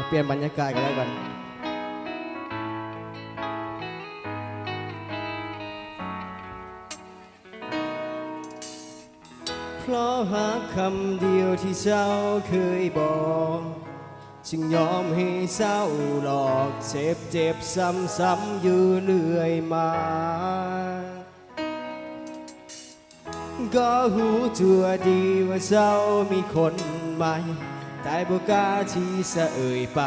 เปลี่ยนบรรยากาศกันแล้วกันเพราะหากคำเดียวที่เจ้าเคยบอกจึงยอมให้เศร้าหลอกเจ็บซ้ำๆอยู่เรื่อยมาก็หูตัวดีว่าเจ้ามีคนใหม่แต่บ่กล้าที่จะเอ่ยไป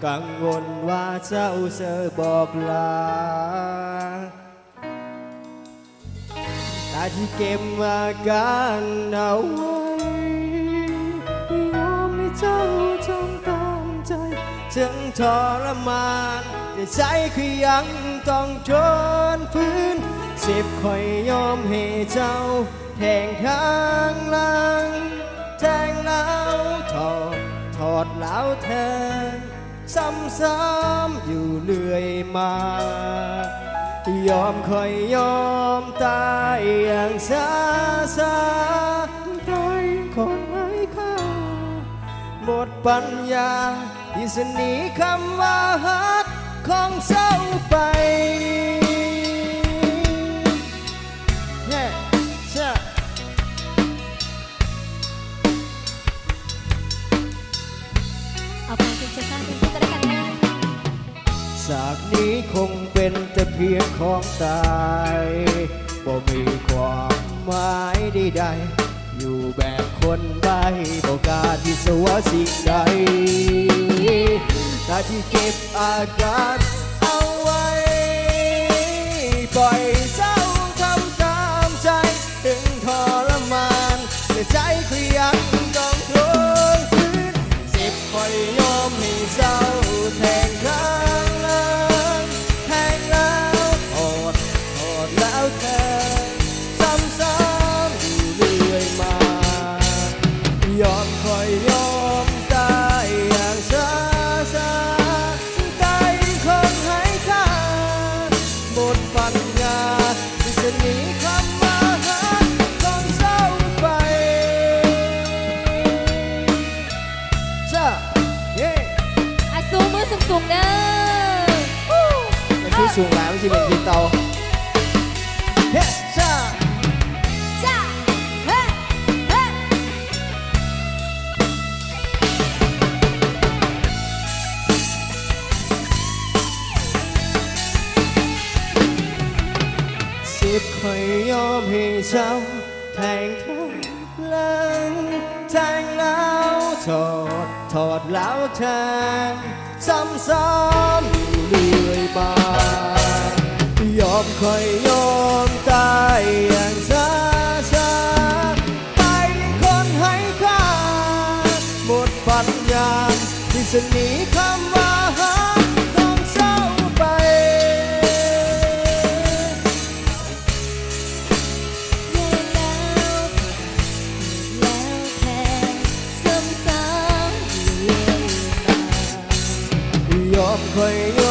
กังวลว่าเจ้าจะบอกลาแต่ที่เก็บมากันเอาไว้ยอมให้เจ้าจงตามใจจึงทรมานแต่ใจคือยังต้องทนฝืนคอยยอมให้เจ้าแทงข้างหลังแทงแล้วถอดแล้วแทงซ้ำๆอยู่เรื่อยมายอมคอยยอมตายอย่างซาตายคนให้ค่าหมดปัญญาที่จะหนีคำว่าฮักของเจ้าไปจากนี้คงเป็นแต่เพียงของตายบ่มีความหมายใดๆอยู่แบบคนใบ้บ่กล้าที่จะว่าสิ่งใดแต่ที่เก็บอาการเอาไว้ปล่อยเจ้าทำตามใจถึงทรมานแต่ใจคือยังต้องทนฝืนคอยยอมให้เจ้าแทงข้างหลังแทงแล้วถอดแล้วแทงซ้ำๆอยู่เรื่อยมายอมคอยยอมตายอย่างช้าตายคนให้ค่าหมดปัญญาที่จะหนีคำว่าฮักของเจ้าไปสูงมือสูงเด้อไม่ใช่สูงหลายไม่ใช่เป็นกีเตาเฮ้จ้าเฮ้คอยยอมให้เจ้าแทงข้างหลังแทงแล้วถอดแล้วแทงซ้ำๆอยู่เรื่อยมายอมคอยยอมตายอย่างช้าตายยังคนให้ค่าหมดปัญญาที่จะหนีคำว่าฮักของเจ้าไปยอมคอย